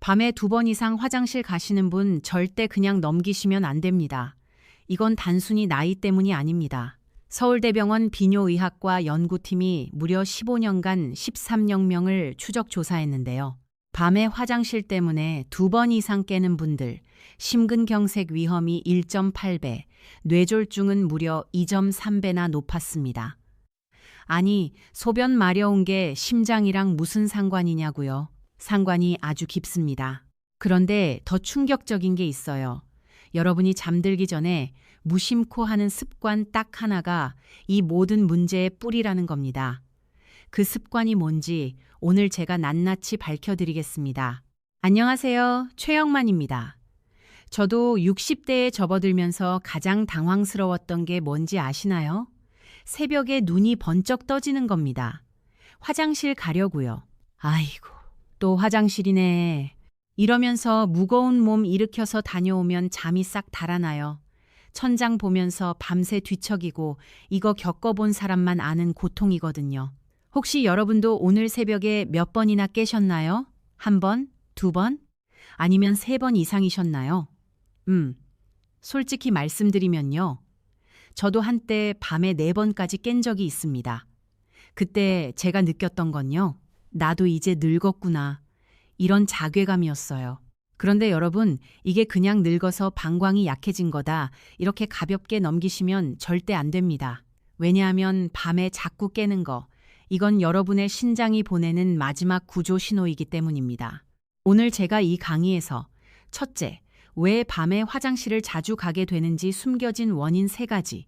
밤에 2번 이상 화장실 가시는 분 절대 그냥 넘기시면 안 됩니다. 이건 단순히 나이 때문이 아닙니다. 서울대병원 비뇨의학과 연구팀이 무려 15년간 13여 명을 추적 조사했는데요. 밤에 화장실 때문에 2번 이상 깨는 분들, 심근경색 위험이 1.8배, 뇌졸중은 무려 2.3배나 높았습니다. 아니, 소변 마려운 게 심장이랑 무슨 상관이냐고요? 상관이 아주 깊습니다. 그런데 더 충격적인 게 있어요. 여러분이 잠들기 전에 무심코 하는 습관 딱 하나가 이 모든 문제의 뿌리라는 겁니다. 그 습관이 뭔지 오늘 제가 낱낱이 밝혀드리겠습니다. 안녕하세요. 최영만입니다. 저도 60대에 접어들면서 가장 당황스러웠던 게 뭔지 아시나요? 새벽에 눈이 번쩍 떠지는 겁니다. 화장실 가려고요. 아이고, 또 화장실이네. 이러면서 무거운 몸 일으켜서 다녀오면 잠이 싹 달아나요. 천장 보면서 밤새 뒤척이고 이거 겪어본 사람만 아는 고통이거든요. 혹시 여러분도 오늘 새벽에 몇 번이나 깨셨나요? 1번? 2번? 아니면 3번 이상이셨나요? 솔직히 말씀드리면요. 저도 한때 밤에 4번까지 깬 적이 있습니다. 그때 제가 느꼈던 건요. 나도 이제 늙었구나. 이런 자괴감이었어요. 그런데 여러분, 이게 그냥 늙어서 방광이 약해진 거다. 이렇게 가볍게 넘기시면 절대 안 됩니다. 왜냐하면 밤에 자꾸 깨는 거, 이건 여러분의 신장이 보내는 마지막 구조 신호이기 때문입니다. 오늘 제가 이 강의에서 첫째, 왜 밤에 화장실을 자주 가게 되는지 숨겨진 원인 3가지.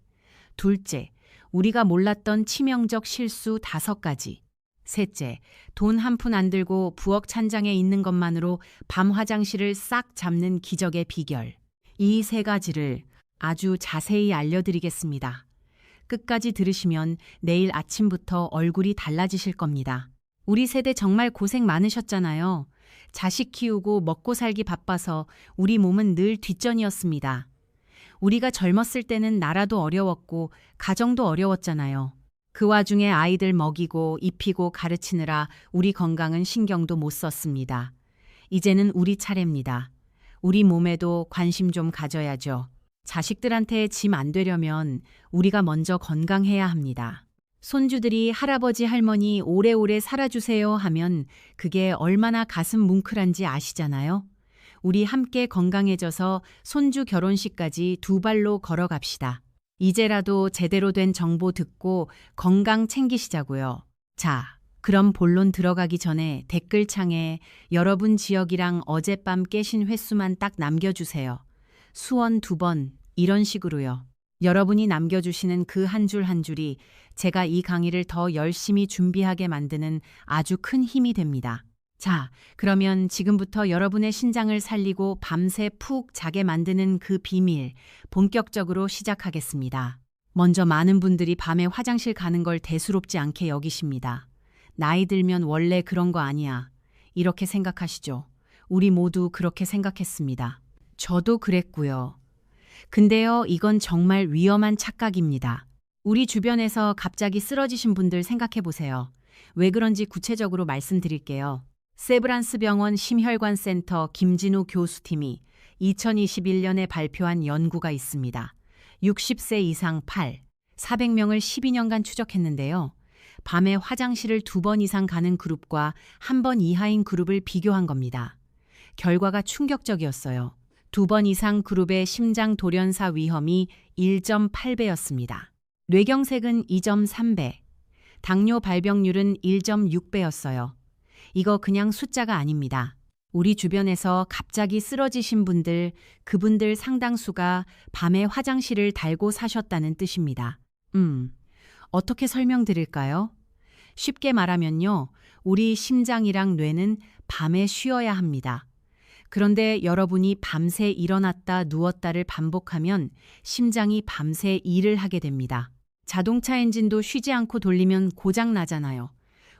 둘째, 우리가 몰랐던 치명적 실수 5가지. 셋째, 돈 한 푼 안 들고 부엌 찬장에 있는 것만으로 밤 화장실을 싹 잡는 기적의 비결. 이 3가지를 아주 자세히 알려드리겠습니다. 끝까지 들으시면 내일 아침부터 얼굴이 달라지실 겁니다. 우리 세대 정말 고생 많으셨잖아요. 자식 키우고 먹고 살기 바빠서 우리 몸은 늘 뒷전이었습니다. 우리가 젊었을 때는 나라도 어려웠고 가정도 어려웠잖아요. 그 와중에 아이들 먹이고 입히고 가르치느라 우리 건강은 신경도 못 썼습니다. 이제는 우리 차례입니다. 우리 몸에도 관심 좀 가져야죠. 자식들한테 짐 안 되려면 우리가 먼저 건강해야 합니다. 손주들이 할아버지 할머니 오래오래 살아주세요 하면 그게 얼마나 가슴 뭉클한지 아시잖아요. 우리 함께 건강해져서 손주 결혼식까지 2발로 걸어갑시다. 이제라도 제대로 된 정보 듣고 건강 챙기시자고요. 자, 그럼 본론 들어가기 전에 댓글창에 여러분 지역이랑 어젯밤 깨신 횟수만 딱 남겨주세요. 수원 2번, 이런 식으로요. 여러분이 남겨주시는 그 한 줄 한 줄이 제가 이 강의를 더 열심히 준비하게 만드는 아주 큰 힘이 됩니다. 자, 그러면 지금부터 여러분의 신장을 살리고 밤새 푹 자게 만드는 그 비밀 본격적으로 시작하겠습니다. 먼저 많은 분들이 밤에 화장실 가는 걸 대수롭지 않게 여기십니다. 나이 들면 원래 그런 거 아니야. 이렇게 생각하시죠. 우리 모두 그렇게 생각했습니다. 저도 그랬고요. 근데요, 이건 정말 위험한 착각입니다. 우리 주변에서 갑자기 쓰러지신 분들 생각해 보세요. 왜 그런지 구체적으로 말씀드릴게요. 세브란스 병원 심혈관센터 김진우 교수팀이 2021년에 발표한 연구가 있습니다. 60세 이상 400명을 12년간 추적했는데요. 밤에 화장실을 2번 이상 가는 그룹과 1번 이하인 그룹을 비교한 겁니다. 결과가 충격적이었어요. 2번 이상 그룹의 심장 돌연사 위험이 1.8배였습니다. 뇌경색은 2.3배, 당뇨 발병률은 1.6배였어요. 이거 그냥 숫자가 아닙니다. 우리 주변에서 갑자기 쓰러지신 분들, 그분들 상당수가 밤에 화장실을 달고 사셨다는 뜻입니다. 어떻게 설명드릴까요? 쉽게 말하면요, 우리 심장이랑 뇌는 밤에 쉬어야 합니다. 그런데 여러분이 밤새 일어났다 누웠다를 반복하면 심장이 밤새 일을 하게 됩니다. 자동차 엔진도 쉬지 않고 돌리면 고장 나잖아요.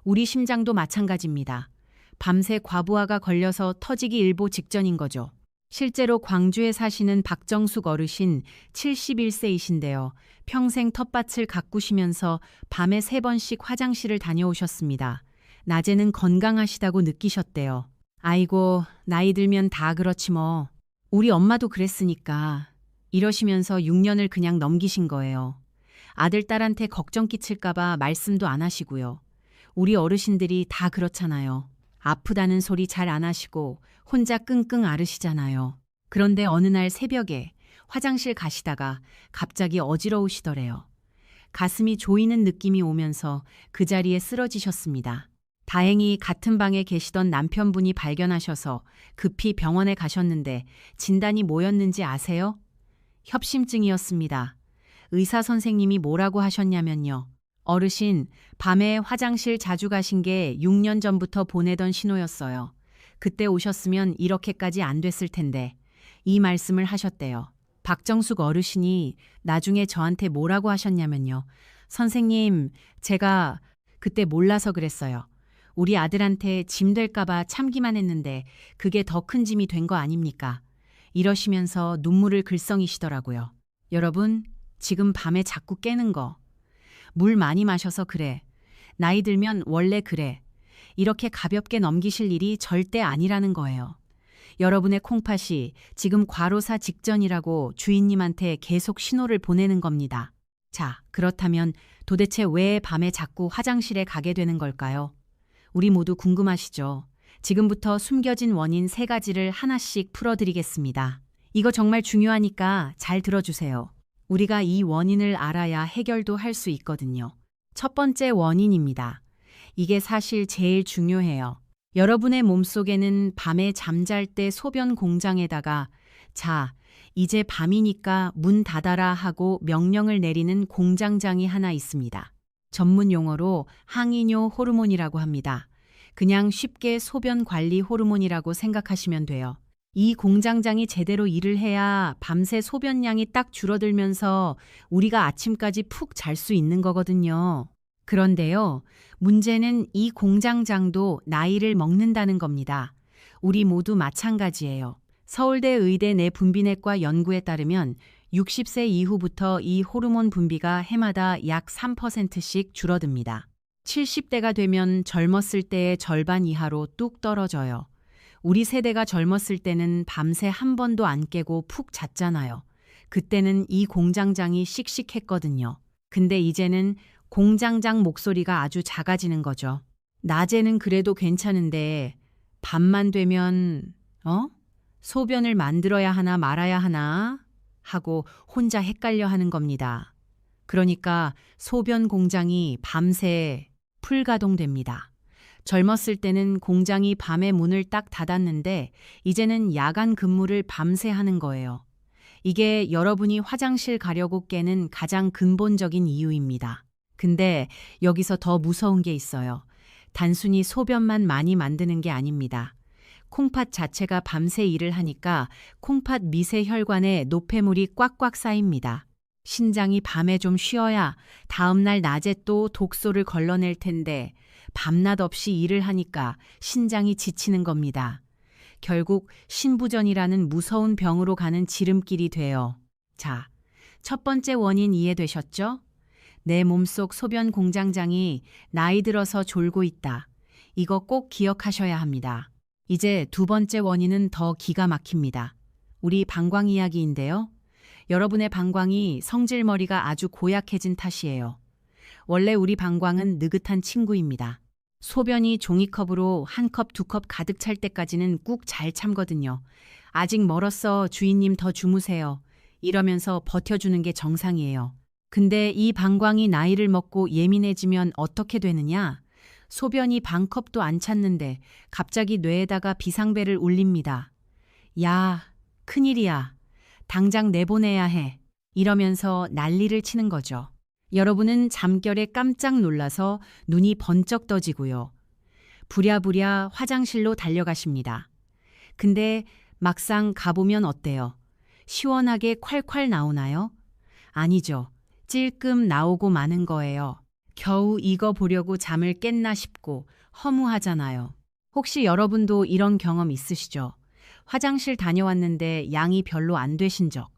우리 심장도 마찬가지입니다. 밤새 과부하가 걸려서 터지기 일보 직전인 거죠. 실제로 광주에 사시는 박정숙 어르신 71세이신데요. 평생 텃밭을 가꾸시면서 밤에 3번씩 화장실을 다녀오셨습니다. 낮에는 건강하시다고 느끼셨대요. 아이고, 나이 들면 다 그렇지 뭐. 우리 엄마도 그랬으니까. 이러시면서 6년을 그냥 넘기신 거예요. 아들, 딸한테 걱정 끼칠까봐 말씀도 안 하시고요. 우리 어르신들이 다 그렇잖아요. 아프다는 소리 잘 안 하시고 혼자 끙끙 앓으시잖아요. 그런데 어느 날 새벽에 화장실 가시다가 갑자기 어지러우시더래요. 가슴이 조이는 느낌이 오면서 그 자리에 쓰러지셨습니다. 다행히 같은 방에 계시던 남편분이 발견하셔서 급히 병원에 가셨는데 진단이 뭐였는지 아세요? 협심증이었습니다. 의사 선생님이 뭐라고 하셨냐면요. 어르신, 밤에 화장실 자주 가신 게 6년 전부터 보내던 신호였어요. 그때 오셨으면 이렇게까지 안 됐을 텐데. 이 말씀을 하셨대요. 박정숙 어르신이 나중에 저한테 뭐라고 하셨냐면요. 선생님, 제가 그때 몰라서 그랬어요. 우리 아들한테 짐 될까봐 참기만 했는데 그게 더 큰 짐이 된 거 아닙니까? 이러시면서 눈물을 글썽이시더라고요. 여러분, 지금 밤에 자꾸 깨는 거. 물 많이 마셔서 그래. 나이 들면 원래 그래. 이렇게 가볍게 넘기실 일이 절대 아니라는 거예요. 여러분의 콩팥이 지금 과로사 직전이라고 주인님한테 계속 신호를 보내는 겁니다. 자, 그렇다면 도대체 왜 밤에 자꾸 화장실에 가게 되는 걸까요? 우리 모두 궁금하시죠? 지금부터 숨겨진 원인 3가지를 하나씩 풀어드리겠습니다. 이거 정말 중요하니까 잘 들어주세요. 우리가 이 원인을 알아야 해결도 할 수 있거든요. 첫 번째 원인입니다. 이게 사실 제일 중요해요. 여러분의 몸속에는 밤에 잠잘 때 소변 공장에다가 자, 이제 밤이니까 문 닫아라 하고 명령을 내리는 공장장이 하나 있습니다. 전문 용어로 항이뇨 호르몬이라고 합니다. 그냥 쉽게 소변 관리 호르몬이라고 생각하시면 돼요. 이 공장장이 제대로 일을 해야 밤새 소변량이 딱 줄어들면서 우리가 아침까지 푹 잘 수 있는 거거든요. 그런데요, 문제는 이 공장장도 나이를 먹는다는 겁니다. 우리 모두 마찬가지예요. 서울대 의대 내분비내과 연구에 따르면 60세 이후부터 이 호르몬 분비가 해마다 약 3%씩 줄어듭니다. 70대가 되면 젊었을 때의 절반 이하로 뚝 떨어져요. 우리 세대가 젊었을 때는 밤새 한 번도 안 깨고 푹 잤잖아요. 그때는 이 공장장이 씩씩했거든요. 근데 이제는 공장장 목소리가 아주 작아지는 거죠. 낮에는 그래도 괜찮은데 밤만 되면 소변을 만들어야 하나 말아야 하나 하고 혼자 헷갈려 하는 겁니다. 그러니까 소변 공장이 밤새 풀가동됩니다. 젊었을 때는 공장이 밤에 문을 딱 닫았는데 이제는 야간 근무를 밤새 하는 거예요. 이게 여러분이 화장실 가려고 깨는 가장 근본적인 이유입니다. 근데 여기서 더 무서운 게 있어요. 단순히 소변만 많이 만드는 게 아닙니다. 콩팥 자체가 밤새 일을 하니까 콩팥 미세 혈관에 노폐물이 꽉꽉 쌓입니다. 신장이 밤에 좀 쉬어야 다음날 낮에 또 독소를 걸러낼 텐데 밤낮 없이 일을 하니까 신장이 지치는 겁니다. 결국 신부전이라는 무서운 병으로 가는 지름길이 돼요. 자, 첫 번째 원인 이해되셨죠? 내 몸속 소변 공장장이 나이 들어서 졸고 있다. 이거 꼭 기억하셔야 합니다. 이제 두 번째 원인은 더 기가 막힙니다. 우리 방광 이야기인데요. 여러분의 방광이 성질머리가 아주 고약해진 탓이에요. 원래 우리 방광은 느긋한 친구입니다. 소변이 종이컵으로 한 컵, 2컵 가득 찰 때까지는 꾹 잘 참거든요. 아직 멀었어, 주인님 더 주무세요. 이러면서 버텨주는 게 정상이에요. 근데 이 방광이 나이를 먹고 예민해지면 어떻게 되느냐? 소변이 반 컵도 안 찼는데 갑자기 뇌에다가 비상벨을 울립니다. 야, 큰일이야. 당장 내보내야 해. 이러면서 난리를 치는 거죠. 여러분은 잠결에 깜짝 놀라서 눈이 번쩍 떠지고요. 부랴부랴 화장실로 달려가십니다. 근데 막상 가보면 어때요? 시원하게 콸콸 나오나요? 아니죠. 찔끔 나오고 마는 거예요. 겨우 이거 보려고 잠을 깼나 싶고 허무하잖아요. 혹시 여러분도 이런 경험 있으시죠? 화장실 다녀왔는데 양이 별로 안 되신 적.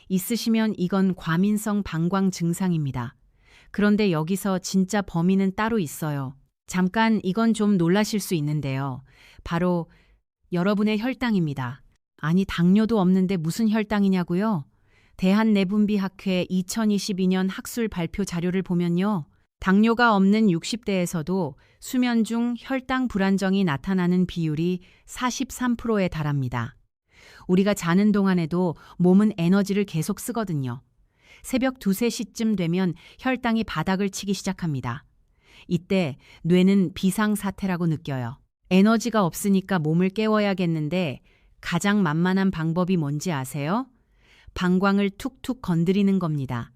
있으시면 이건 과민성 방광 증상입니다. 그런데 여기서 진짜 범인은 따로 있어요. 잠깐 이건 좀 놀라실 수 있는데요. 바로 여러분의 혈당입니다. 아니, 당뇨도 없는데 무슨 혈당이냐고요? 대한내분비학회 2022년 학술 발표 자료를 보면요. 당뇨가 없는 60대에서도 수면 중 혈당 불안정이 나타나는 비율이 43%에 달합니다. 우리가 자는 동안에도 몸은 에너지를 계속 쓰거든요. 새벽 2, 3시쯤 되면 혈당이 바닥을 치기 시작합니다. 이때 뇌는 비상사태라고 느껴요. 에너지가 없으니까 몸을 깨워야겠는데 가장 만만한 방법이 뭔지 아세요? 방광을 툭툭 건드리는 겁니다.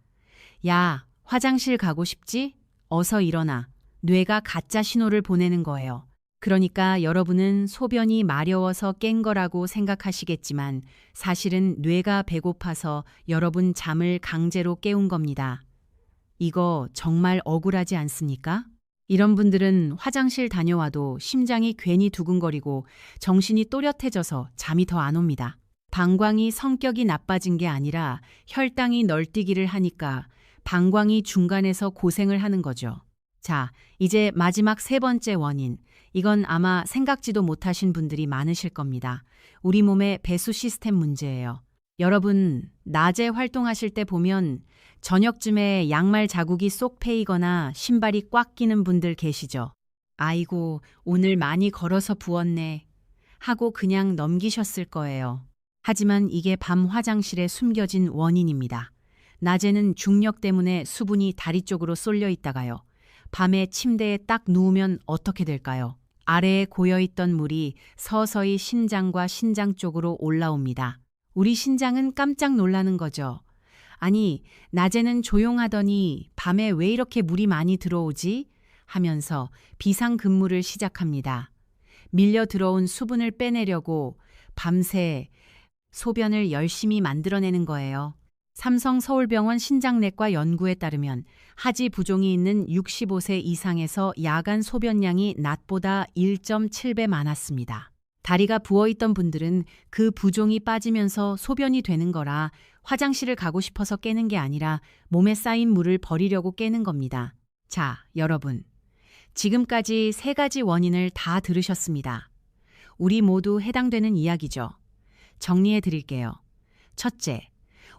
야, 화장실 가고 싶지? 어서 일어나. 뇌가 가짜 신호를 보내는 거예요. 그러니까 여러분은 소변이 마려워서 깬 거라고 생각하시겠지만 사실은 뇌가 배고파서 여러분 잠을 강제로 깨운 겁니다. 이거 정말 억울하지 않습니까? 이런 분들은 화장실 다녀와도 심장이 괜히 두근거리고 정신이 또렷해져서 잠이 더 안 옵니다. 방광이 성격이 나빠진 게 아니라 혈당이 널뛰기를 하니까 방광이 중간에서 고생을 하는 거죠. 자, 이제 마지막 세 번째 원인. 이건 아마 생각지도 못하신 분들이 많으실 겁니다. 우리 몸의 배수 시스템 문제예요. 여러분, 낮에 활동하실 때 보면 저녁쯤에 양말 자국이 쏙 패이거나 신발이 꽉 끼는 분들 계시죠? 아이고, 오늘 많이 걸어서 부었네 하고 그냥 넘기셨을 거예요. 하지만 이게 밤 화장실에 숨겨진 원인입니다. 낮에는 중력 때문에 수분이 다리 쪽으로 쏠려 있다가요. 밤에 침대에 딱 누우면 어떻게 될까요? 아래에 고여있던 물이 서서히 신장과 신장 쪽으로 올라옵니다. 우리 신장은 깜짝 놀라는 거죠. 아니, 낮에는 조용하더니 밤에 왜 이렇게 물이 많이 들어오지? 하면서 비상근무를 시작합니다. 밀려 들어온 수분을 빼내려고 밤새 소변을 열심히 만들어내는 거예요. 삼성서울병원 신장내과 연구에 따르면 하지 부종이 있는 65세 이상에서 야간 소변량이 낮보다 1.7배 많았습니다. 다리가 부어있던 분들은 그 부종이 빠지면서 소변이 되는 거라 화장실을 가고 싶어서 깨는 게 아니라 몸에 쌓인 물을 버리려고 깨는 겁니다. 자, 여러분. 지금까지 세 가지 원인을 다 들으셨습니다. 우리 모두 해당되는 이야기죠. 정리해 드릴게요. 첫째,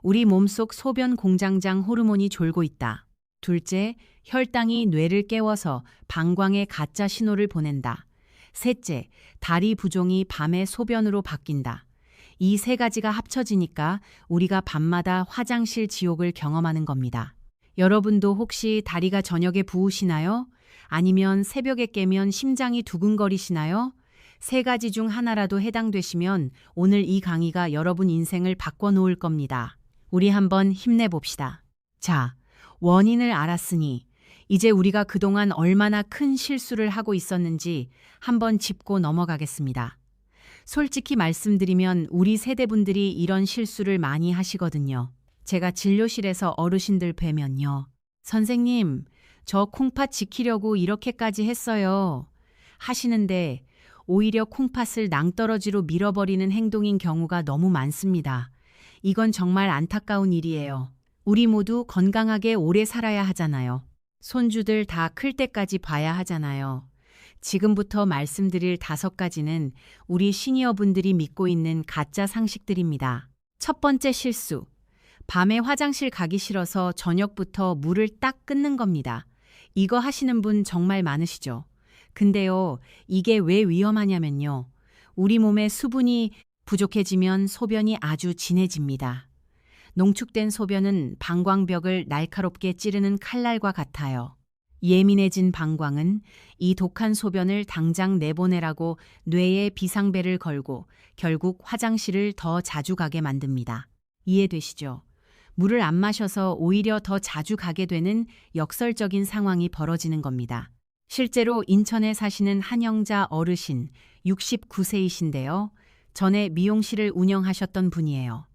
우리 몸속 소변 공장장 호르몬이 졸고 있다. 둘째, 혈당이 뇌를 깨워서 방광에 가짜 신호를 보낸다. 셋째, 다리 부종이 밤에 소변으로 바뀐다. 이 세 가지가 합쳐지니까 우리가 밤마다 화장실 지옥을 경험하는 겁니다. 여러분도 혹시 다리가 저녁에 부으시나요? 아니면 새벽에 깨면 심장이 두근거리시나요? 세 가지 중 하나라도 해당되시면 오늘 이 강의가 여러분 인생을 바꿔놓을 겁니다. 우리 한번 힘내봅시다. 자, 원인을 알았으니 이제 우리가 그동안 얼마나 큰 실수를 하고 있었는지 한번 짚고 넘어가겠습니다. 솔직히 말씀드리면 우리 세대분들이 이런 실수를 많이 하시거든요. 제가 진료실에서 어르신들 뵈면요. 선생님, 저 콩팥 지키려고 이렇게까지 했어요. 하시는데 오히려 콩팥을 낭떠러지로 밀어버리는 행동인 경우가 너무 많습니다. 이건 정말 안타까운 일이에요. 우리 모두 건강하게 오래 살아야 하잖아요. 손주들 다 클 때까지 봐야 하잖아요. 지금부터 말씀드릴 5가지는 우리 시니어분들이 믿고 있는 가짜 상식들입니다. 첫 번째 실수. 밤에 화장실 가기 싫어서 저녁부터 물을 딱 끊는 겁니다. 이거 하시는 분 정말 많으시죠? 근데요, 이게 왜 위험하냐면요. 우리 몸에 수분이 부족해지면 소변이 아주 진해집니다. 농축된 소변은 방광벽을 날카롭게 찌르는 칼날과 같아요. 예민해진 방광은 이 독한 소변을 당장 내보내라고 뇌에 비상벨을 걸고 결국 화장실을 더 자주 가게 만듭니다. 이해되시죠? 물을 안 마셔서 오히려 더 자주 가게 되는 역설적인 상황이 벌어지는 겁니다. 실제로 인천에 사시는 한영자 어르신 69세이신데요. 전에 미용실을 운영하셨던 분이에요.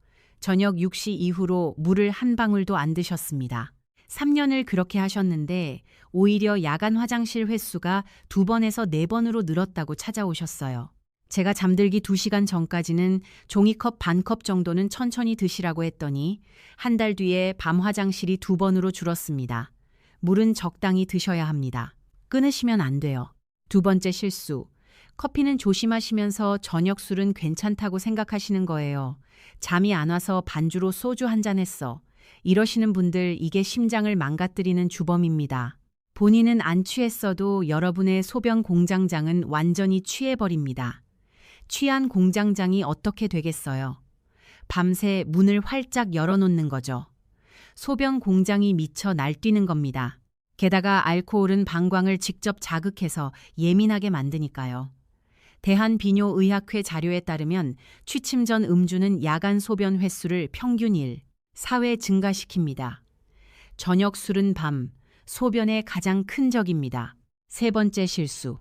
저녁 6시 이후로 물을 한 방울도 안 드셨습니다. 3년을 그렇게 하셨는데 오히려 야간 화장실 횟수가 2번에서 4번으로 늘었다고 찾아오셨어요. 제가 잠들기 2시간 전까지는 종이컵 반컵 정도는 천천히 드시라고 했더니 한 달 뒤에 밤 화장실이 2번으로 줄었습니다. 물은 적당히 드셔야 합니다. 끊으시면 안 돼요. 두 번째 실수. 커피는 조심하시면서 저녁 술은 괜찮다고 생각하시는 거예요. 잠이 안 와서 반주로 소주 한 잔 했어. 이러시는 분들 이게 심장을 망가뜨리는 주범입니다. 본인은 안 취했어도 여러분의 소변 공장장은 완전히 취해버립니다. 취한 공장장이 어떻게 되겠어요? 밤새 문을 활짝 열어놓는 거죠. 소변 공장이 미쳐 날뛰는 겁니다. 게다가 알코올은 방광을 직접 자극해서 예민하게 만드니까요. 대한비뇨의학회 자료에 따르면 취침 전 음주는 야간 소변 횟수를 평균 4회 증가시킵니다. 저녁 술은 밤, 소변의 가장 큰 적입니다. 세 번째 실수.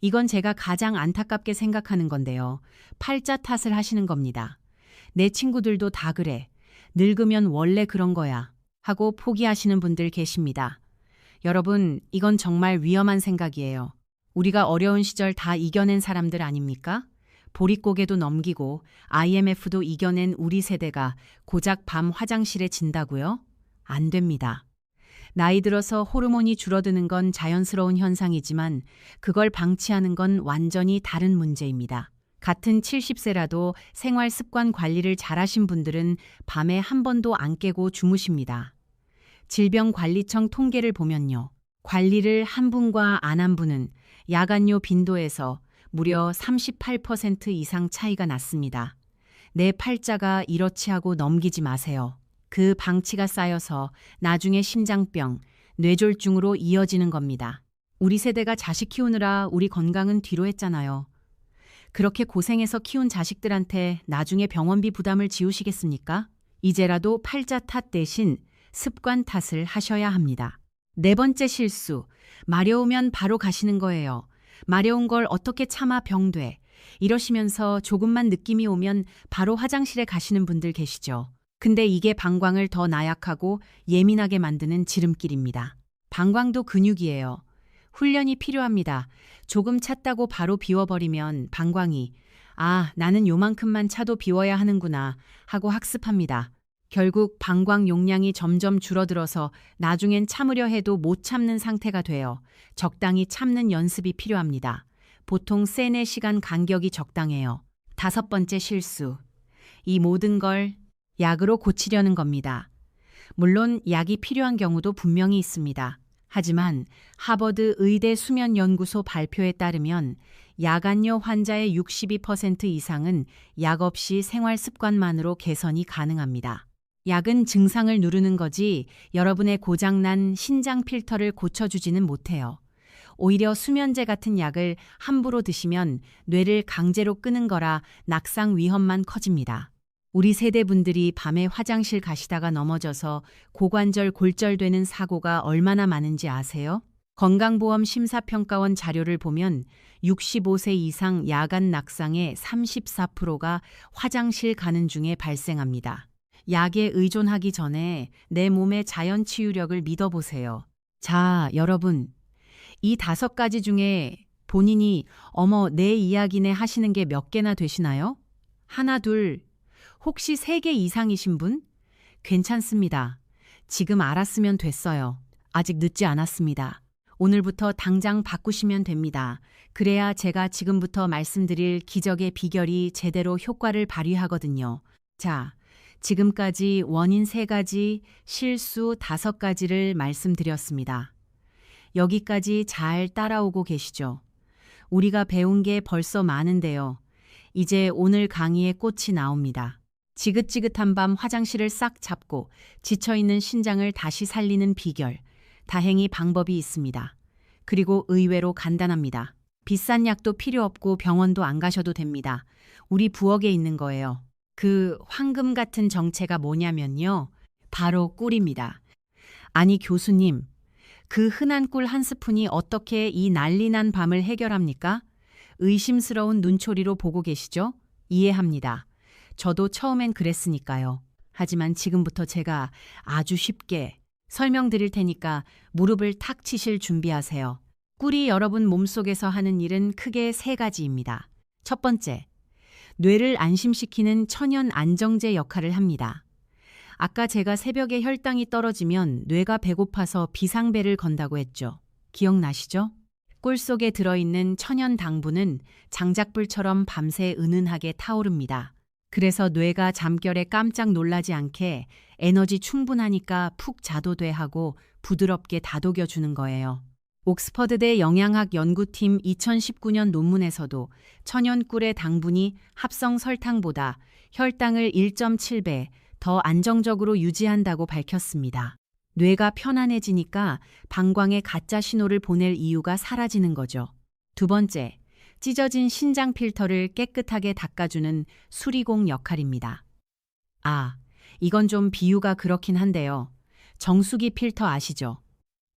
이건 제가 가장 안타깝게 생각하는 건데요. 팔자 탓을 하시는 겁니다. 내 친구들도 다 그래. 늙으면 원래 그런 거야. 하고 포기하시는 분들 계십니다. 여러분, 이건 정말 위험한 생각이에요. 우리가 어려운 시절 다 이겨낸 사람들 아닙니까? 보릿고개도 넘기고 IMF도 이겨낸 우리 세대가 고작 밤 화장실에 진다고요? 안 됩니다. 나이 들어서 호르몬이 줄어드는 건 자연스러운 현상이지만 그걸 방치하는 건 완전히 다른 문제입니다. 같은 70세라도 생활 습관 관리를 잘하신 분들은 밤에 한 번도 안 깨고 주무십니다. 질병관리청 통계를 보면요. 관리를 한 분과 안 한 분은 야간요 빈도에서 무려 38% 이상 차이가 났습니다. 내 팔자가 이렇지 하고 넘기지 마세요. 그 방치가 쌓여서 나중에 심장병, 뇌졸중으로 이어지는 겁니다. 우리 세대가 자식 키우느라 우리 건강은 뒤로 했잖아요. 그렇게 고생해서 키운 자식들한테 나중에 병원비 부담을 지우시겠습니까? 이제라도 팔자 탓 대신 습관 탓을 하셔야 합니다. 네 번째 실수, 마려우면 바로 가시는 거예요. 마려운 걸 어떻게 참아 병돼. 이러시면서 조금만 느낌이 오면 바로 화장실에 가시는 분들 계시죠. 근데 이게 방광을 더 나약하고 예민하게 만드는 지름길입니다. 방광도 근육이에요. 훈련이 필요합니다. 조금 찼다고 바로 비워버리면 방광이 나는 요만큼만 차도 비워야 하는구나 하고 학습합니다. 결국 방광 용량이 점점 줄어들어서 나중엔 참으려 해도 못 참는 상태가 돼요. 적당히 참는 연습이 필요합니다. 보통 3-4시간 간격이 적당해요. 다섯 번째 실수. 이 모든 걸 약으로 고치려는 겁니다. 물론 약이 필요한 경우도 분명히 있습니다. 하지만 하버드 의대 수면연구소 발표에 따르면 야간요 환자의 62% 이상은 약 없이 생활 습관만으로 개선이 가능합니다. 약은 증상을 누르는 거지 여러분의 고장난 신장 필터를 고쳐주지는 못해요. 오히려 수면제 같은 약을 함부로 드시면 뇌를 강제로 끄는 거라 낙상 위험만 커집니다. 우리 세대분들이 밤에 화장실 가시다가 넘어져서 고관절 골절되는 사고가 얼마나 많은지 아세요? 건강보험 심사평가원 자료를 보면 65세 이상 야간 낙상의 34%가 화장실 가는 중에 발생합니다. 약에 의존하기 전에 내 몸의 자연 치유력을 믿어보세요. 자, 여러분. 이 5가지 중에 본인이 어머, 내 이야기네 하시는 게 몇 개나 되시나요? 하나, 둘, 혹시 3개 이상이신 분? 괜찮습니다. 지금 알았으면 됐어요. 아직 늦지 않았습니다. 오늘부터 당장 바꾸시면 됩니다. 그래야 제가 지금부터 말씀드릴 기적의 비결이 제대로 효과를 발휘하거든요. 자, 지금까지 원인 3가지, 실수 5가지를 말씀드렸습니다. 여기까지 잘 따라오고 계시죠? 우리가 배운 게 벌써 많은데요. 이제 오늘 강의의 꽃이 나옵니다. 지긋지긋한 밤 화장실을 싹 잡고 지쳐있는 신장을 다시 살리는 비결. 다행히 방법이 있습니다. 그리고 의외로 간단합니다. 비싼 약도 필요 없고 병원도 안 가셔도 됩니다. 우리 부엌에 있는 거예요. 그 황금 같은 정체가 뭐냐면요. 바로 꿀입니다. 아니 교수님, 그 흔한 꿀 한 스푼이 어떻게 이 난리난 밤을 해결합니까? 의심스러운 눈초리로 보고 계시죠? 이해합니다. 저도 처음엔 그랬으니까요. 하지만 지금부터 제가 아주 쉽게 설명드릴 테니까 무릎을 탁 치실 준비하세요. 꿀이 여러분 몸속에서 하는 일은 크게 3가지입니다. 첫 번째, 뇌를 안심시키는 천연 안정제 역할을 합니다. 아까 제가 새벽에 혈당이 떨어지면 뇌가 배고파서 비상벨을 건다고 했죠. 기억나시죠? 꿀 속에 들어있는 천연 당분은 장작불처럼 밤새 은은하게 타오릅니다. 그래서 뇌가 잠결에 깜짝 놀라지 않게 에너지 충분하니까 푹 자도 돼 하고 부드럽게 다독여주는 거예요. 옥스퍼드대 영양학 연구팀 2019년 논문에서도 천연 꿀의 당분이 합성 설탕보다 혈당을 1.7배 더 안정적으로 유지한다고 밝혔습니다. 뇌가 편안해지니까 방광에 가짜 신호를 보낼 이유가 사라지는 거죠. 두 번째, 찢어진 신장 필터를 깨끗하게 닦아주는 수리공 역할입니다. 이건 좀 비유가 그렇긴 한데요. 정수기 필터 아시죠?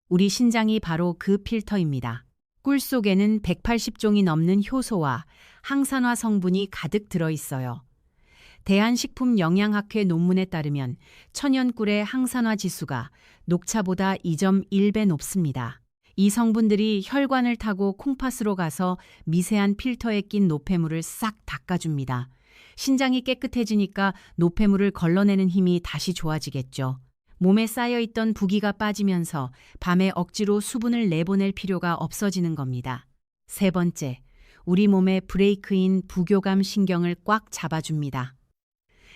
우리 신장이 바로 그 필터입니다. 꿀 속에는 180종이 넘는 효소와 항산화 성분이 가득 들어있어요. 대한식품영양학회 논문에 따르면 천연꿀의 항산화 지수가 녹차보다 2.1배 높습니다. 이 성분들이 혈관을 타고 콩팥으로 가서 미세한 필터에 낀 노폐물을 싹 닦아줍니다. 신장이 깨끗해지니까 노폐물을 걸러내는 힘이 다시 좋아지겠죠. 몸에 쌓여있던 부기가 빠지면서 밤에 억지로 수분을 내보낼 필요가 없어지는 겁니다. 세 번째, 우리 몸의 브레이크인 부교감 신경을 꽉 잡아줍니다.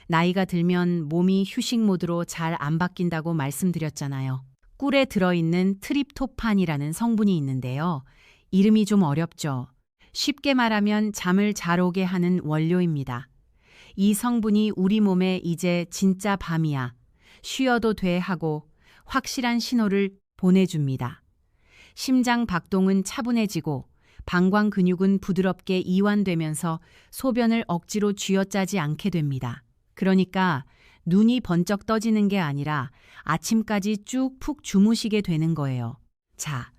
나이가 들면 몸이 휴식 모드로 잘 안 바뀐다고 말씀드렸잖아요. 꿀에 들어있는 트립토판이라는 성분이 있는데요. 이름이 좀 어렵죠. 쉽게 말하면 잠을 잘 오게 하는 원료입니다. 이 성분이 우리 몸에 이제 진짜 밤이야, 쉬어도 돼 하고 확실한 신호를 보내줍니다. 심장 박동은 차분해지고 방광 근육은 부드럽게 이완되면서 소변을 억지로 쥐어짜지 않게 됩니다. 그러니까 눈이 번쩍 떠지는 게 아니라 아침까지 쭉 푹 주무시게 되는 거예요. 자,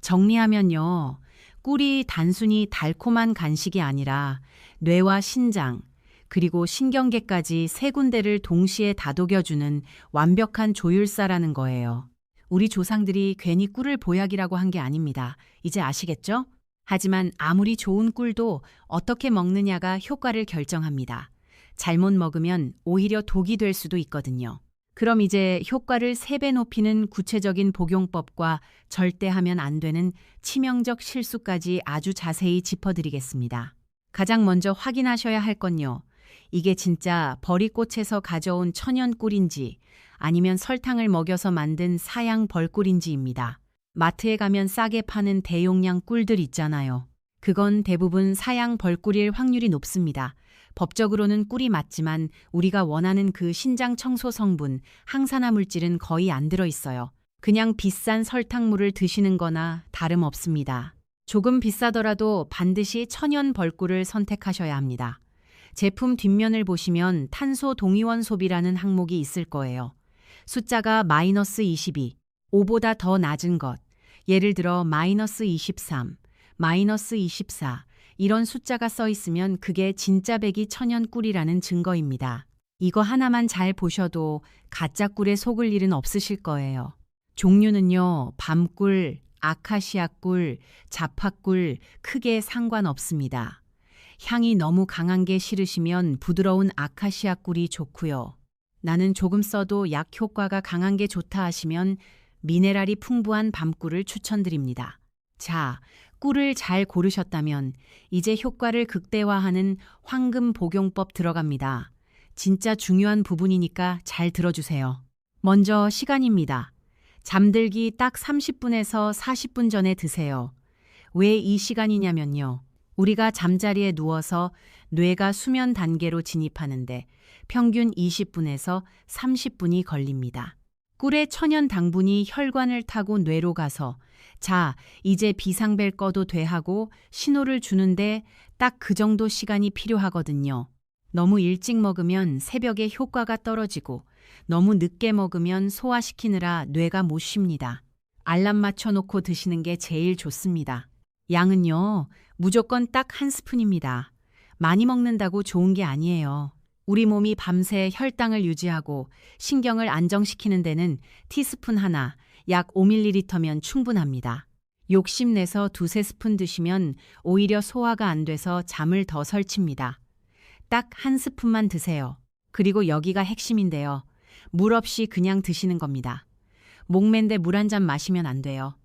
정리하면요. 꿀이 단순히 달콤한 간식이 아니라 뇌와 신장, 그리고 신경계까지 세 군데를 동시에 다독여주는 완벽한 조율사라는 거예요. 우리 조상들이 괜히 꿀을 보약이라고 한 게 아닙니다. 이제 아시겠죠? 하지만 아무리 좋은 꿀도 어떻게 먹느냐가 효과를 결정합니다. 잘못 먹으면 오히려 독이 될 수도 있거든요. 그럼 이제 효과를 3배 높이는 구체적인 복용법과 절대 하면 안 되는 치명적 실수까지 아주 자세히 짚어드리겠습니다. 가장 먼저 확인하셔야 할 건요. 이게 진짜 버리꽃에서 가져온 천연 꿀인지 아니면 설탕을 먹여서 만든 사양 벌꿀인지입니다. 마트에 가면 싸게 파는 대용량 꿀들 있잖아요. 그건 대부분 사양 벌꿀일 확률이 높습니다. 법적으로는 꿀이 맞지만 우리가 원하는 그 신장 청소 성분, 항산화 물질은 거의 안 들어있어요. 그냥 비싼 설탕물을 드시는 거나 다름없습니다. 조금 비싸더라도 반드시 천연 벌꿀을 선택하셔야 합니다. 제품 뒷면을 보시면 탄소 동위원 소비라는 항목이 있을 거예요. 숫자가 -22, 5보다 더 낮은 것, 예를 들어 -23, -24, 이런 숫자가 써 있으면 그게 진짜 백이 천연 꿀이라는 증거입니다. 이거 하나만 잘 보셔도 가짜 꿀에 속을 일은 없으실 거예요. 종류는요, 밤꿀, 아카시아 꿀, 자파꿀 크게 상관없습니다. 향이 너무 강한 게 싫으시면 부드러운 아카시아 꿀이 좋고요. 나는 조금 써도 약 효과가 강한 게 좋다 하시면 미네랄이 풍부한 밤꿀을 추천드립니다. 자, 꿀을 잘 고르셨다면 이제 효과를 극대화하는 황금 복용법 들어갑니다. 진짜 중요한 부분이니까 잘 들어주세요. 먼저 시간입니다. 잠들기 딱 30분에서 40분 전에 드세요. 왜 이 시간이냐면요. 우리가 잠자리에 누워서 뇌가 수면 단계로 진입하는데 평균 20분에서 30분이 걸립니다. 꿀의 천연 당분이 혈관을 타고 뇌로 가서 자, 이제 비상벨 꺼도 돼 하고 신호를 주는데 딱 그 정도 시간이 필요하거든요. 너무 일찍 먹으면 새벽에 효과가 떨어지고 너무 늦게 먹으면 소화시키느라 뇌가 못 쉽니다. 알람 맞춰놓고 드시는 게 제일 좋습니다. 양은요, 무조건 딱 1스푼입니다. 많이 먹는다고 좋은 게 아니에요. 우리 몸이 밤새 혈당을 유지하고 신경을 안정시키는 데는 티스푼 하나, 약 5ml면 충분합니다. 욕심내서 2~3스푼 드시면 오히려 소화가 안 돼서 잠을 더 설칩니다. 딱 1스푼만 드세요. 그리고 여기가 핵심인데요. 물 없이 그냥 드시는 겁니다. 목맨데 물 한 잔 마시면 안 돼요.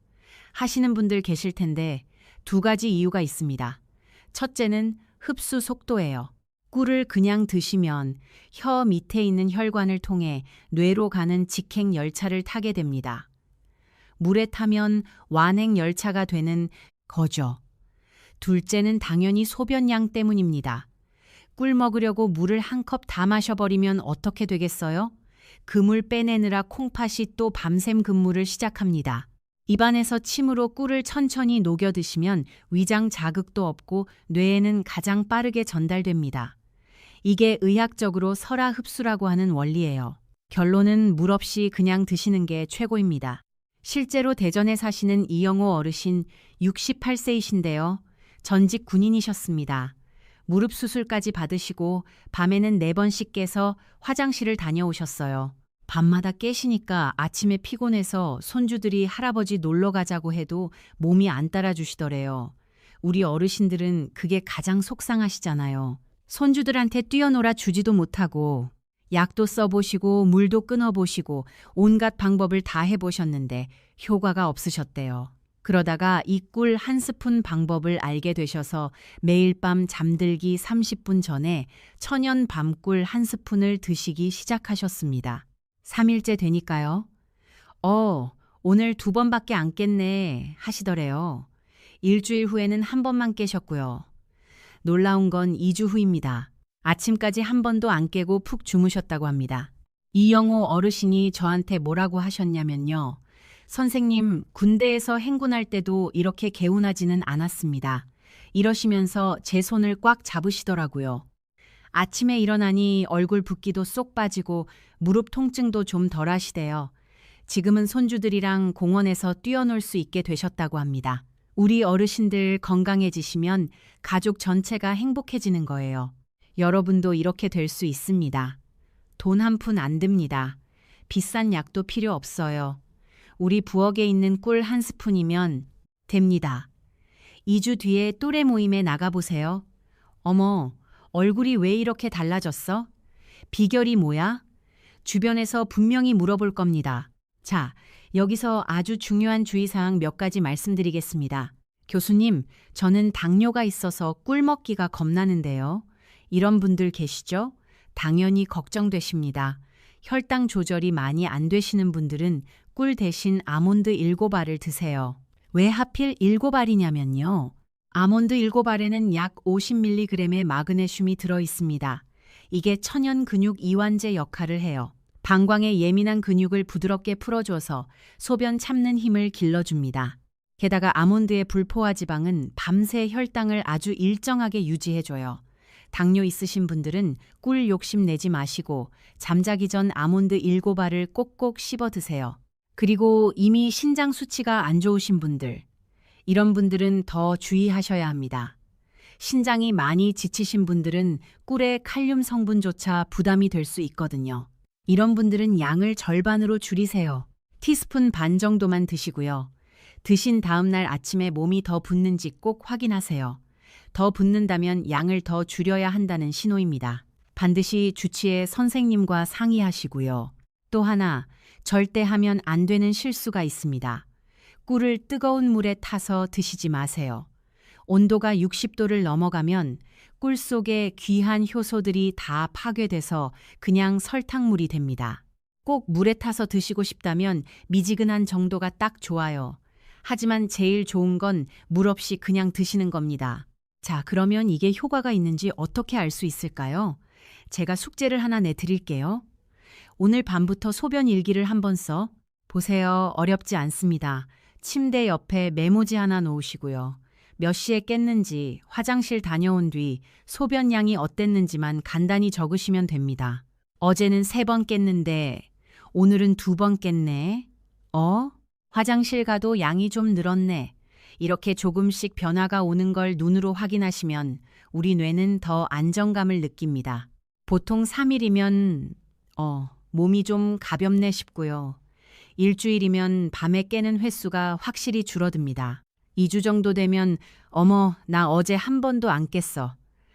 하시는 분들 계실 텐데 두 가지 이유가 있습니다. 첫째는 흡수 속도예요. 꿀을 그냥 드시면 혀 밑에 있는 혈관을 통해 뇌로 가는 직행 열차를 타게 됩니다. 물에 타면 완행 열차가 되는 거죠. 둘째는 당연히 소변량 때문입니다. 꿀 먹으려고 물을 한 컵 다 마셔버리면 어떻게 되겠어요? 그 물 빼내느라 콩팥이 또 밤샘 근무를 시작합니다. 입안에서 침으로 꿀을 천천히 녹여 드시면 위장 자극도 없고 뇌에는 가장 빠르게 전달됩니다. 이게 의학적으로 설화 흡수라고 하는 원리예요. 결론은 물 없이 그냥 드시는 게 최고입니다. 실제로 대전에 사시는 이영호 어르신 68세이신데요. 전직 군인이셨습니다. 무릎 수술까지 받으시고 밤에는 4번씩 깨서 화장실을 다녀오셨어요. 밤마다 깨시니까 아침에 피곤해서 손주들이 할아버지 놀러 가자고 해도 몸이 안 따라주시더래요. 우리 어르신들은 그게 가장 속상하시잖아요. 손주들한테 뛰어놀아 주지도 못하고 약도 써보시고 물도 끊어보시고 온갖 방법을 다 해보셨는데 효과가 없으셨대요. 그러다가 이 꿀 한 스푼 방법을 알게 되셔서 매일 밤 잠들기 30분 전에 천연 밤꿀 한 스푼을 드시기 시작하셨습니다. 3일째 되니까요. 오늘 2번밖에 안 깼네 하시더래요. 일주일 후에는 1번만 깨셨고요. 놀라운 건 2주 후입니다. 아침까지 1번도 안 깨고 푹 주무셨다고 합니다. 이영호 어르신이 저한테 뭐라고 하셨냐면요. 선생님, 군대에서 행군할 때도 이렇게 개운하지는 않았습니다. 이러시면서 제 손을 꽉 잡으시더라고요. 아침에 일어나니 얼굴 붓기도 쏙 빠지고 무릎 통증도 좀 덜 하시대요. 지금은 손주들이랑 공원에서 뛰어놀 수 있게 되셨다고 합니다. 우리 어르신들 건강해지시면 가족 전체가 행복해지는 거예요. 여러분도 이렇게 될 수 있습니다. 돈 한 푼 안 듭니다. 비싼 약도 필요 없어요. 우리 부엌에 있는 꿀 한 스푼이면 됩니다. 2주 뒤에 또래 모임에 나가보세요. 어머, 얼굴이 왜 이렇게 달라졌어? 비결이 뭐야? 주변에서 분명히 물어볼 겁니다. 자, 여기서 아주 중요한 주의사항 몇 가지 말씀드리겠습니다. 교수님, 저는 당뇨가 있어서 꿀 먹기가 겁나는데요. 이런 분들 계시죠? 당연히 걱정되십니다. 혈당 조절이 많이 안 되시는 분들은 꿀 대신 아몬드 7알을 드세요. 왜 하필 7알이냐면요. 아몬드 7알에는 약 50mg의 마그네슘이 들어있습니다. 이게 천연 근육 이완제 역할을 해요. 방광의 예민한 근육을 부드럽게 풀어줘서 소변 참는 힘을 길러줍니다. 게다가 아몬드의 불포화 지방은 밤새 혈당을 아주 일정하게 유지해줘요. 당뇨 있으신 분들은 꿀 욕심 내지 마시고 잠자기 전 아몬드 7알을 꼭꼭 씹어 드세요. 그리고 이미 신장 수치가 안 좋으신 분들, 이런 분들은 더 주의하셔야 합니다. 신장이 많이 지치신 분들은 꿀의 칼륨 성분조차 부담이 될 수 있거든요. 이런 분들은 양을 절반으로 줄이세요. 티스푼 반 정도만 드시고요. 드신 다음 날 아침에 몸이 더 붓는지 꼭 확인하세요. 더 붓는다면 양을 더 줄여야 한다는 신호입니다. 반드시 주치의 선생님과 상의하시고요. 또 하나, 절대 하면 안 되는 실수가 있습니다. 꿀을 뜨거운 물에 타서 드시지 마세요. 온도가 60도를 넘어가면 꿀 속에 귀한 효소들이 다 파괴돼서 그냥 설탕물이 됩니다. 꼭 물에 타서 드시고 싶다면 미지근한 정도가 딱 좋아요. 하지만 제일 좋은 건 물 없이 그냥 드시는 겁니다. 자, 그러면 이게 효과가 있는지 어떻게 알 수 있을까요? 제가 숙제를 하나 내드릴게요. 오늘 밤부터 소변 일기를 한번 써 보세요. 어렵지 않습니다. 침대 옆에 메모지 하나 놓으시고요. 몇 시에 깼는지, 화장실 다녀온 뒤 소변량이 어땠는지만 간단히 적으시면 됩니다. 어제는 3번 깼는데 오늘은 2번 깼네. 화장실 가도 양이 좀 늘었네. 이렇게 조금씩 변화가 오는 걸 눈으로 확인하시면 우리 뇌는 더 안정감을 느낍니다. 보통 3일이면 몸이 좀 가볍네 싶고요. 일주일이면 밤에 깨는 횟수가 확실히 줄어듭니다. 2주 정도 되면 어머, 나 어제 한 번도 안 깼어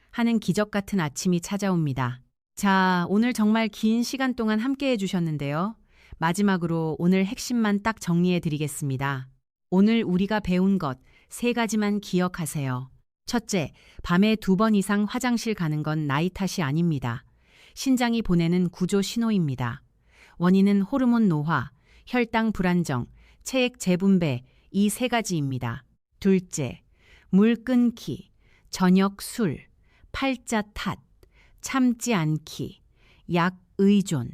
하는 기적 같은 아침이 찾아옵니다. 자, 오늘 정말 긴 시간 동안 함께 해주셨는데요. 마지막으로 오늘 핵심만 딱 정리해 드리겠습니다. 오늘 우리가 배운 것, 세 가지만 기억하세요. 첫째, 밤에 2번 이상 화장실 가는 건 나이 탓이 아닙니다. 신장이 보내는 구조 신호입니다. 원인은 호르몬 노화, 혈당 불안정, 체액 재분배 이 세 가지입니다. 둘째, 물 끊기, 저녁 술, 팔자 탓, 참지 않기, 약 의존.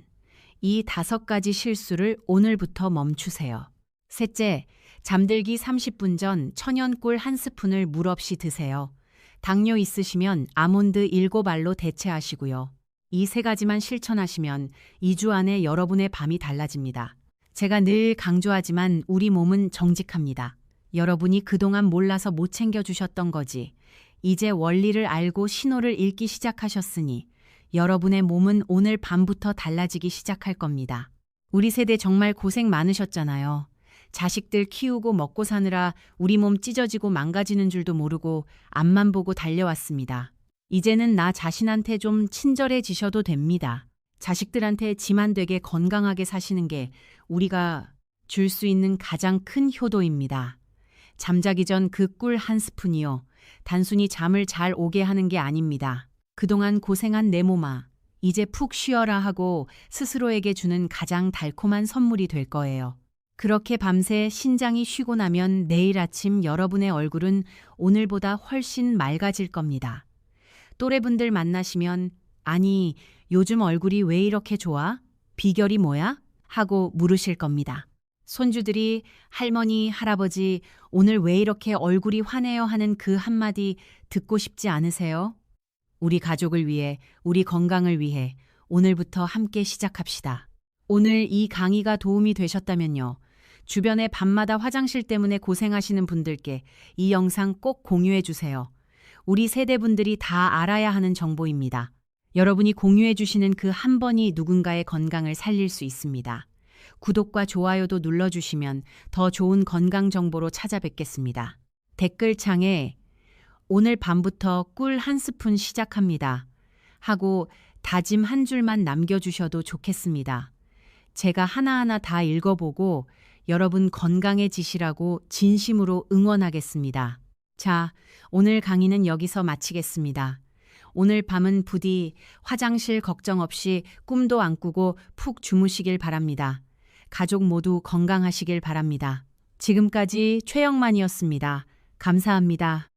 이 5가지 실수를 오늘부터 멈추세요. 셋째, 잠들기 30분 전 천연꿀 1스푼을 물 없이 드세요. 당뇨 있으시면 아몬드 7알로 대체하시고요. 이 3가지만 실천하시면 2주 안에 여러분의 밤이 달라집니다. 제가 늘 강조하지만 우리 몸은 정직합니다. 여러분이 그동안 몰라서 못 챙겨주셨던 거지. 이제 원리를 알고 신호를 읽기 시작하셨으니 여러분의 몸은 오늘 밤부터 달라지기 시작할 겁니다. 우리 세대 정말 고생 많으셨잖아요. 자식들 키우고 먹고 사느라 우리 몸 찢어지고 망가지는 줄도 모르고 앞만 보고 달려왔습니다. 이제는 나 자신한테 좀 친절해지셔도 됩니다. 자식들한테 지만 되게 건강하게 사시는 게 우리가 줄 수 있는 가장 큰 효도입니다. 잠자기 전 그 꿀 1스푼이요. 단순히 잠을 잘 오게 하는 게 아닙니다. 그동안 고생한 내 몸아, 이제 푹 쉬어라 하고 스스로에게 주는 가장 달콤한 선물이 될 거예요. 그렇게 밤새 신장이 쉬고 나면 내일 아침 여러분의 얼굴은 오늘보다 훨씬 맑아질 겁니다. 또래분들 만나시면 아니, 요즘 얼굴이 왜 이렇게 좋아? 비결이 뭐야? 하고 물으실 겁니다. 손주들이 할머니, 할아버지, 오늘 왜 이렇게 얼굴이 환해요 하는 그 한마디 듣고 싶지 않으세요? 우리 가족을 위해, 우리 건강을 위해 오늘부터 함께 시작합시다. 오늘 이 강의가 도움이 되셨다면요. 주변에 밤마다 화장실 때문에 고생하시는 분들께 이 영상 꼭 공유해 주세요. 우리 세대분들이 다 알아야 하는 정보입니다. 여러분이 공유해 주시는 그 한 번이 누군가의 건강을 살릴 수 있습니다. 구독과 좋아요도 눌러주시면 더 좋은 건강 정보로 찾아뵙겠습니다. 댓글창에 오늘 밤부터 꿀 1스푼 시작합니다 하고 다짐 한 줄만 남겨주셔도 좋겠습니다. 제가 하나하나 다 읽어보고 여러분 건강해지시라고 진심으로 응원하겠습니다. 자, 오늘 강의는 여기서 마치겠습니다. 오늘 밤은 부디 화장실 걱정 없이 꿈도 안 꾸고 푹 주무시길 바랍니다. 가족 모두 건강하시길 바랍니다. 지금까지 최영만이었습니다. 감사합니다.